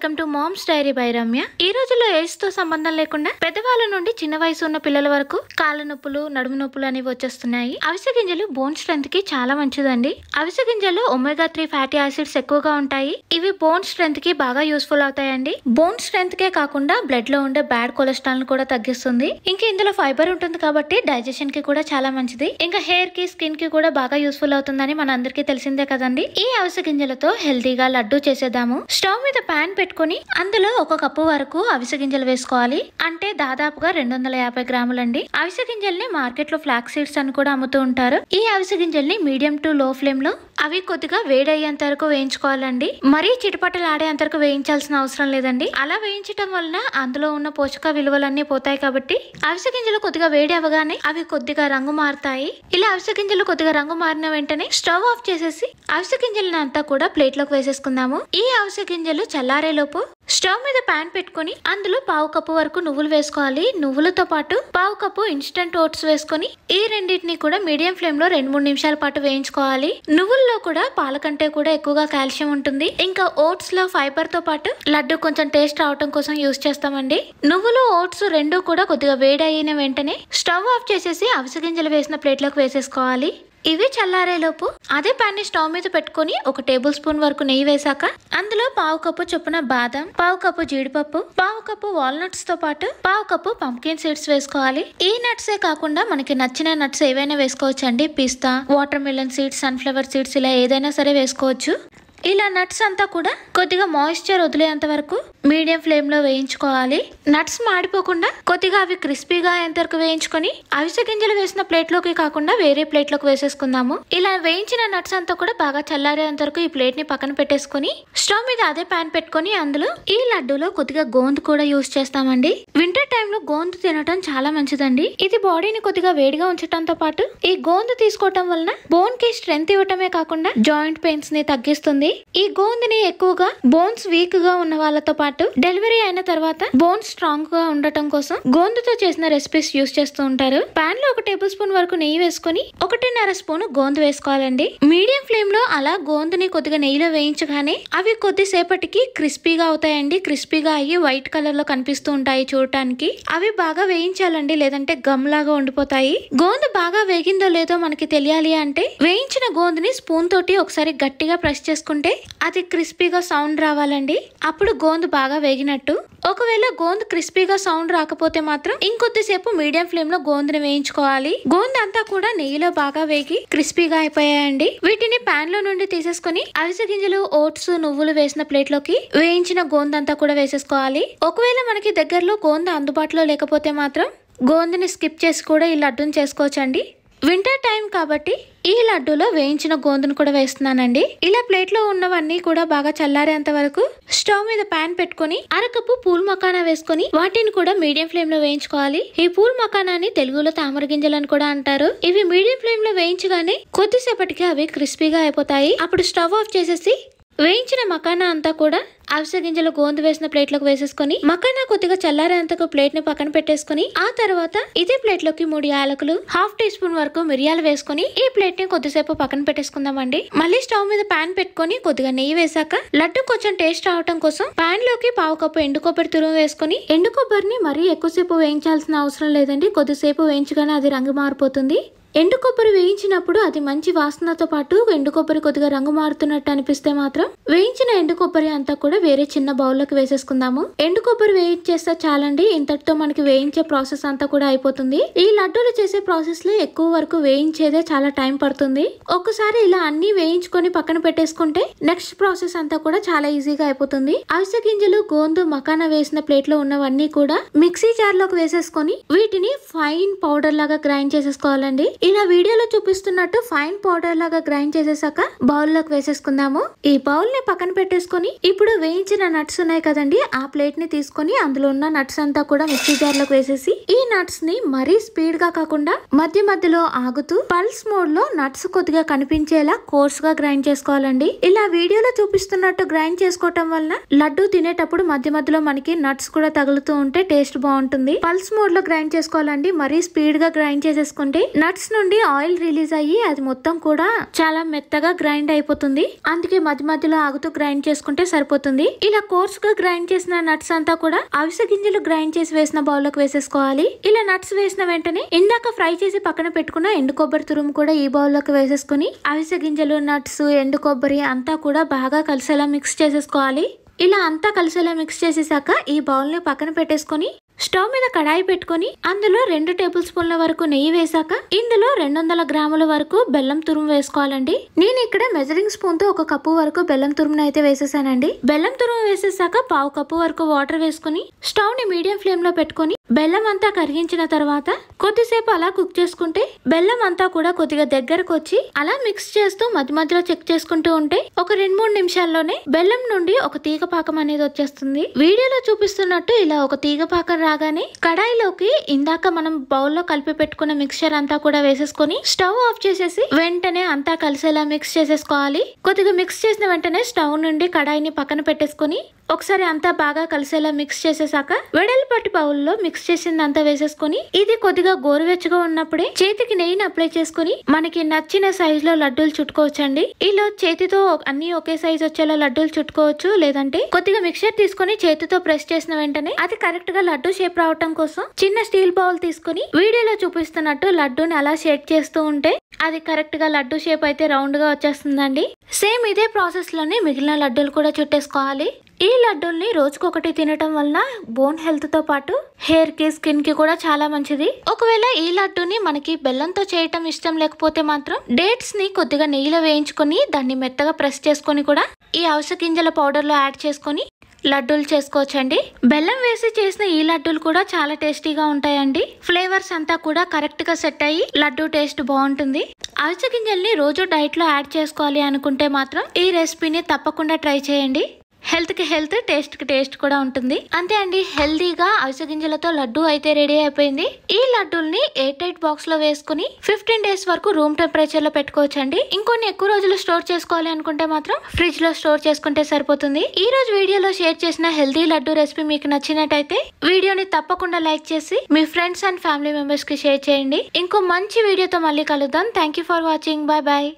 Welcome to moms diary by Ramya. ఈ రోజుల్లో age తో సంబంధం లేకుండా పెద్దవాళ్ళ నుండి చిన్న వయసు ఉన్న పిల్లల వరకు కాళ్ళ నొప్పులు, నడుము నొప్పులు అనేవి వచ్చేస్తున్నాయి. అవిసె గింజలు బోన్ స్ట్రెంత్ కి చాలా మంచిదండి. అవిసె గింజలు ఒమేగా 3 ఫ్యాటీ యాసిడ్స్ ఎక్కువగా ఉంటాయి. ఇవి బోన్ స్ట్రెంత్ కి బాగా యూస్ఫుల్ అవుతాయండి. బోన్ స్ట్రెంత్ కే కాకుండా బ్లడ్ లో ఉండే బ్యాడ్ కొలెస్ట్రాల్ ను కూడా తగ్గిస్తుంది. ఇంకా ఇందులో ఫైబర్ ఉంటుంది కాబట్టి డైజెషన్ కి కూడా చాలా మంచిది. ఇంకా హెయిర్ కి, స్కిన్ కి కూడా బాగా యూస్ఫుల్ అవుతుందని మన అందరికీ తెలిసిందే కదండి. ఈ అవిసె గింజలతో హెల్తీగా లడ్డు చేసేద్దాము. స్టవ్ మీద ప్యాన్ పెట్టుకుని అందులో 1 కప్పు వరకు అవిసె గింజలు వేసుకోవాలి. అంటే దాదాపుగా 250 గ్రాములండి. అవిసె గింజల్ని మార్కెట్ లో ఫ్లాక్ సీడ్స్ అని కూడా అమ్ముతూ ఉంటారు. ఈ అవిసె గింజల్ని మీడియం టు లో ఫ్లేమ్ లో అవి కొద్దిగా వేడయ్యేంత వరకు వేయించుకోవాలండి. మరీ చిటపటలు ఆడేంత వరకు వేయించాల్సిన అవసరం లేదండి. అలా వేయించడం వలన అందులో ఉన్న పోషక విలువలన్నీ పోతాయి కాబట్టి అవిసె గింజలు కొద్దిగా వేడి అవగానే అవి కొద్దిగా రంగు మారుతాయి. ఇలా అవిసె గింజలు కొద్దిగా రంగు మారిన వెంటనే స్టవ్ ఆఫ్ చేసేసి అవిసె గింజలను అంతా కూడా ప్లేట్ లోకి వేసేసుకుందాము. ఈ అవిసె గింజలు చల్లారేలోపు స్టవ్ మీద ప్యాన్ పెట్టుకుని అందులో 1/2 కప్పు వరకు నువ్వులు వేసుకోవాలి. నువ్వులతో పాటు 1/2 కప్పు ఇన్స్టెంట్ ఓట్స్ వేసుకొని ఈ రెండింటిని కూడా మీడియం ఫ్లేమ్ లో 2-3 నిమిషాల పాటు వేయించుకోవాలి. నువ్వుల్లో కూడా పాల కంటే కూడా ఎక్కువగా కాల్షియం ఉంటుంది. ఇంకా ఓట్స్ లో ఫైబర్ తో పాటు లడ్డు కొంచెం టేస్ట్ రావడం కోసం యూస్ చేస్తామండి. నువ్వులు, ఓట్స్ రెండు కూడా కొద్దిగా వేడి అయిన వెంటనే స్టవ్ ఆఫ్ చేసేసి అవిసె గింజలు వేసిన ప్లేట్ లోకి వేసేసుకోవాలి. ఇవి చల్లారేలోపు అదే ప్యాన్ ని స్టవ్ మీద పెట్టుకుని 1 టేబుల్ స్పూన్ వరకు నెయ్యి వేసాక అందులో 1/2 కప్పు చొప్పున బాదం, 1/2 కప్పు జీడిపప్పు, 1/2 కప్పు వాల్నట్స్ తో పాటు 1/2 కప్పు పంప్కిన్ సీడ్స్ వేసుకోవాలి. ఈ నట్సే కాకుండా మనకి నచ్చిన నట్స్ ఏవైనా వేసుకోవచ్చు అండి. పిస్తా, watermelon seeds, sunflower seeds ఇలా ఏదైనా సరే వేసుకోవచ్చు. ఇలా నట్స్ అంతా కూడా కొద్దిగా మాయిశ్చర్ వదిలేంత వరకు మీడియం ఫ్లేమ్ లో వేయించుకోవాలి. నట్స్ మాడిపోకుండా కొద్దిగా అవి క్రిస్పీగా అయ్యేంత వరకు వేయించుకొని అవిసె గింజలు వేసిన ప్లేట్ లోకి కాకుండా వేరే ప్లేట్ లోకి వేసేసుకుందాము. ఇలా వేయించిన నట్స్ అంతా కూడా బాగా చల్లారేంత వరకు ఈ ప్లేట్ ని పక్కన పెట్టేసుకుని స్టవ్ మీద అదే ప్యాన్ పెట్టుకుని అందులో ఈ లడ్డూలో కొద్దిగా గోందు కూడా యూస్ చేస్తామండి. వింటర్ టైమ్ లో గోందు తినటం చాలా మంచిదండి. ఇది బాడీని కొద్దిగా వేడిగా ఉంచడంతో పాటు ఈ గోందు తీసుకోవటం వలన బోన్ కి స్ట్రెంత్ ఇవ్వటమే కాకుండా జాయింట్ పెయిన్స్ ని తగ్గిస్తుంది. ఈ గోందుని ఎక్కువగా బోన్స్ వీక్ గా ఉన్న వాళ్ళతో పాటు డెలివరీ అయిన తర్వాత బోన్స్ స్ట్రాంగ్ గా ఉండటం కోసం గోందుతో చేసిన రెసిపీస్ యూస్ చేస్తూ ఉంటారు. పాన్ లో 1 టేబుల్ స్పూన్ వరకు నెయ్యి వేసుకుని 1.5 స్పూన్ గోందు వేసుకోవాలండి. మీడియం ఫ్లేమ్ లో అలా గోందుని కొద్దిగా నెయ్యిలో వేయించగానే అవి కొద్దిసేపటికి క్రిస్పీగా అవుతాయండి. క్రిస్పీగా అయ్యి వైట్ కలర్ లో కనిపిస్తూ ఉంటాయి చూడటానికి. అవి బాగా వేయించాలండి, లేదంటే గమ్ లాగా ఉండిపోతాయి. గోందు బాగా వేగిందో లేదో మనకి తెలియాలి అంటే వేయించిన గోందుని స్పూన్ తోటి ఒకసారి గట్టిగా ప్రెస్ చేసుకుంటే అది క్రిస్పీగా సౌండ్ రావాలండి. అప్పుడు గోందు బాగా వేగినట్టు. ఒకవేళ గోందు క్రిస్పీగా సౌండ్ రాకపోతే మాత్రం ఇంకొద్దిసేపు మీడియం ఫ్లేమ్ లో గోందుని వేయించుకోవాలి. గోందు అంతా కూడా నెయ్యిలో బాగా వేగి క్రిస్పీగా అయిపోయాయండి. వీటిని పాన్ లో నుండి తీసేసుకుని అవిసె గింజలు, ఓట్స్, నువ్వులు వేసిన ప్లేట్ లోకి వేయించిన గోందు అంతా కూడా వేసేసుకోవాలి. ఒకవేళ మనకి దగ్గరలో గోందు అందుబాటులో లేకపోతే మాత్రం గోందుని స్కిప్ చేసి కూడా ఈ లడ్డూని చేసుకోవచ్చండి. వింటర్ టైం కాబట్టి ఈ లడ్డూలో వేయించిన గోందును కూడా వేస్తున్నానండి. ఇలా ప్లేట్ లో ఉన్నవన్నీ కూడా బాగా చల్లారేంత వరకు స్టవ్ మీద ప్యాన్ పెట్టుకుని 1/2 కప్పు పూల్ మకానా వేసుకుని వాటిని కూడా మీడియం ఫ్లేమ్ లో వేయించుకోవాలి. ఈ పూల్ మకానాని తెలుగులో తామర గింజలని కూడా అంటారు. ఇవి మీడియం ఫ్లేమ్ లో వేయించగానే కొద్దిసేపటికి అవి క్రిస్పీగా అయిపోతాయి. అప్పుడు స్టవ్ ఆఫ్ చేసేసి వేయించిన మకానా అంతా కూడా అవిసె గింజలు, గోందు వేసిన ప్లేట్ లోకి వేసేసుకుని మకానా కొద్దిగా చల్లారేంతకు ప్లేట్ ని పక్కన పెట్టేసుకుని ఆ తర్వాత ఇదే ప్లేట్ లోకి 3 యాలకులు, 1/2 టీ స్పూన్ వరకు మిరియాలు వేసుకుని ఈ ప్లేట్ ని కొద్దిసేపు పక్కన పెట్టేసుకుందామండి. మళ్ళీ స్టవ్ మీద ప్యాన్ పెట్టుకుని కొద్దిగా నెయ్యి వేసాక లడ్డు కొంచెం టేస్ట్ రావడం కోసం ప్యాన్ లోకి 1/2 కప్పు ఎండు కొబ్బరి తురుము వేసుకుని, ఎండు కొబ్బరిని మరీ ఎక్కువసేపు వేయించాల్సిన అవసరం లేదండి. కొద్దిసేపు వేయించగానే అది రంగు మారిపోతుంది. ఎండు కొబ్బరి వేయించినప్పుడు అది మంచి వాసనతో పాటు ఎండు కొబ్బరి కొద్దిగా రంగు మారుతున్నట్టు అనిపిస్తే మాత్రం వేయించిన ఎండు కొబ్బరి అంతా కూడా వేరే చిన్న బౌల్లోకి వేసేసుకుందాము. ఎండు కొబ్బరి వేయించేస్తే చాలండి. ఇంతటితో మనకి వేయించే ప్రాసెస్ అంతా కూడా అయిపోతుంది. ఈ లడ్డూలు చేసే ప్రాసెస్ లో ఎక్కువ వరకు వేయించేదే చాలా టైం పడుతుంది. ఒక్కసారి ఇలా అన్ని వేయించుకొని పక్కన పెట్టేసుకుంటే నెక్స్ట్ ప్రాసెస్ అంతా కూడా చాలా ఈజీగా అయిపోతుంది. అవిసె గింజలు, గోందు, మకానా వేసిన ప్లేట్ లో ఉన్నవన్నీ కూడా మిక్సీ జార్ లోకి వేసేసుకొని వీటిని ఫైన్ పౌడర్ లాగా గ్రైండ్ చేసేసుకోవాలండి. ఇలా వీడియోలో చూపిస్తున్నట్టు ఫైన్ పౌడర్ లాగా గ్రైండ్ చేసేసాక బౌల్ లోకి వేసేసుకుందాము. ఈ బౌల్ ని పక్కన పెట్టేసుకొని ఇప్పుడు వేయించిన నట్స్ ఉన్నాయి కదండి, ఆ ప్లేట్ ని తీసుకొని అందులో ఉన్న నట్స్ అంతా కూడా మిక్సీ జార్ లోకి వేసేసి ఈ నట్స్ ని మరీ స్పీడ్ గా కాకుండా మధ్య మధ్యలో ఆగుతూ పల్స్ మోడ్ లో నట్స్ కొద్దిగా కనిపించేలా కోర్స్ గా గ్రైండ్ చేసుకోవాలండి. ఇలా వీడియోలో చూపిస్తున్నట్టు గ్రైండ్ చేసుకోవటం వలన లడ్డు తినేటప్పుడు మధ్య మధ్యలో మనకి నట్స్ కూడా తగులుతూ ఉంటే టేస్ట్ బాగుంటుంది. పల్స్ మోడ్ లో గ్రైండ్ చేసుకోవాలండి. మరీ స్పీడ్ గా గ్రైండ్ చేసేసుకుంటే నట్స్ నట్స్ నుండి ఆయిల్ రిలీజ్ అయ్యి అది మొత్తం కూడా చాలా మెత్తగా గ్రైండ్ అయిపోతుంది. అందుకే మధ్య మధ్యలో ఆగుతూ గ్రైండ్ చేసుకుంటే సరిపోతుంది. ఇలా కోర్స్ గా గ్రైండ్ చేసిన నట్స్ అంతా కూడా అవిసె గింజలు గ్రైండ్ చేసి వేసిన బౌల్ లోకి వేసేసుకోవాలి. ఇలా నట్స్ వేసిన వెంటనే ఇందాక ఫ్రై చేసి పక్కన పెట్టుకున్న ఎండు కొబ్బరి తురుము కూడా ఈ బౌల్ లోకి వేసేసుకుని అవిసె గింజలు, నట్స్, ఎండు కొబ్బరి అంతా కూడా బాగా కలిసేలా మిక్స్ చేసేసుకోవాలి. ఇలా అంతా కలిసేలా మిక్స్ చేసేసాక ఈ బౌల్ ని పక్కన పెట్టేసుకుని స్టవ్ మీద కడాయి పెట్టుకుని అందులో 2 టేబుల్ స్పూన్ల వరకు నెయ్యి వేసాక ఇందులో 200 గ్రాముల వరకు బెల్లం తురుము వేసుకోవాలండి. నేను ఇక్కడ మెజరింగ్ స్పూన్ తో 1 కప్పు వరకు బెల్లం తురుమును అయితే వేసేసానండి. బెల్లం తురుము వేసేసాక 1/2 కప్పు వరకు వాటర్ వేసుకుని స్టవ్ ని మీడియం ఫ్లేమ్ లో పెట్టుకుని బెల్లం అంతా కరిగించిన తర్వాత కొద్దిసేపు అలా కుక్ చేసుకుంటే బెల్లం అంతా కూడా కొద్దిగా దగ్గరకు వచ్చి అలా మిక్స్ చేస్తూ మధ్య మధ్యలో చెక్ చేసుకుంటూ ఉంటే ఒక 2-3 నిమిషాల్లోనే బెల్లం నుండి ఒక తీగ పాకం అనేది వచ్చేస్తుంది. వీడియోలో చూపిస్తున్నట్టు ఇలా ఒక తీగ పాకం రాగానే కడాయిలోకి ఇందాక మనం బౌల్లో కలిపి పెట్టుకున్న మిక్స్చర్ అంతా కూడా వేసేసుకొని స్టవ్ ఆఫ్ చేసేసి వెంటనే అంతా కలిసేలా మిక్స్ చేసేసుకోవాలి. కొద్దిగా మిక్స్ చేసిన వెంటనే స్టవ్ నుండి కడాయిని పక్కన పెట్టేసుకొని ఒకసారి అంతా బాగా కలిసేలా మిక్స్ చేసేసాక వెడల్పాటి బౌల్లో మిక్స్ చేసిందంతా వేసేసుకొని ఇది కొద్దిగా గోరువెచ్చగా ఉన్నప్పుడే చేతికి నెయ్యిని అప్లై చేసుకుని మనకి నచ్చిన సైజ్ లో లడ్డూలు చుట్టుకోవచ్చండి. ఇలా చేతితో అన్ని ఒకే సైజ్ వచ్చేలా లడ్డూలు చుట్టుకోవచ్చు. లేదంటే కొద్దిగా మిక్చర్ తీసుకుని చేతితో ప్రెస్ చేసిన వెంటనే అది కరెక్ట్ గా లడ్డూ షేప్ రావటం కోసం చిన్న స్టీల్ బౌల్ తీసుకుని వీడియోలో చూపిస్తున్నట్టు లడ్డూని అలా షేక్ చేస్తూ ఉంటే అది కరెక్ట్ గా లడ్డూ షేప్ అయితే రౌండ్ గా వచ్చేస్తుందండి. సేమ్ ఇదే ప్రాసెస్ లోనే మిగిలిన లడ్డూలు కూడా చుట్టేసుకోవాలి. ఈ లడ్డూల్ని రోజుకొకటి తినటం వలన బోన్ హెల్త్ తో పాటు హెయిర్ కి, స్కిన్ కి కూడా చాలా మంచిది. ఒకవేళ ఈ లడ్డూని మనకి బెల్లంతో చేయటం ఇష్టం లేకపోతే మాత్రం డేట్స్ ని కొద్దిగా నెయ్యిలో వేయించుకొని దాన్ని మెత్తగా ప్రెస్ చేసుకొని కూడా ఈ అవిసె గింజల పౌడర్ లో యాడ్ చేసుకొని లడ్డూలు చేసుకోవచ్చండి. బెల్లం వేసి చేసిన ఈ లడ్డూలు కూడా చాలా టేస్టీగా ఉంటాయండి. ఫ్లేవర్స్ అంతా కూడా కరెక్ట్ గా సెట్ అయ్యి లడ్డూ టేస్ట్ బాగుంటుంది. అవిసె గింజల్ని రోజు డైట్ లో యాడ్ చేసుకోవాలి అనుకుంటే మాత్రం ఈ రెసిపీని తప్పకుండా ట్రై చేయండి. హెల్త్ కి హెల్త్, టేస్ట్ కి టేస్ట్ కూడా ఉంటుంది. అంతే అండి, హెల్దీగా అవిసె గింజలతో లడ్డు అయితే రెడీ అయిపోయింది. ఈ లడ్డూల్ని ఎయిర్ టైట్ బాక్స్ లో వేసుకుని 15 డేస్ వరకు రూమ్ టెంపరేచర్ లో పెట్టుకోవచ్చండి. ఇంకొన్ని ఎక్కువ రోజులు స్టోర్ చేసుకోవాలి అనుకుంటే మాత్రం ఫ్రిడ్జ్ లో స్టోర్ చేసుకుంటే సరిపోతుంది. ఈ రోజు వీడియోలో షేర్ చేసిన హెల్దీ లడ్డు రెసిపీ మీకు నచ్చినట్టయితే వీడియోని తప్పకుండా లైక్ చేసి మీ ఫ్రెండ్స్ అండ్ ఫ్యామిలీ మెంబర్స్ కి షేర్ చేయండి. ఇంకో మంచి వీడియోతో మళ్ళీ కలుద్దాం. Thank you for watching. Bye bye.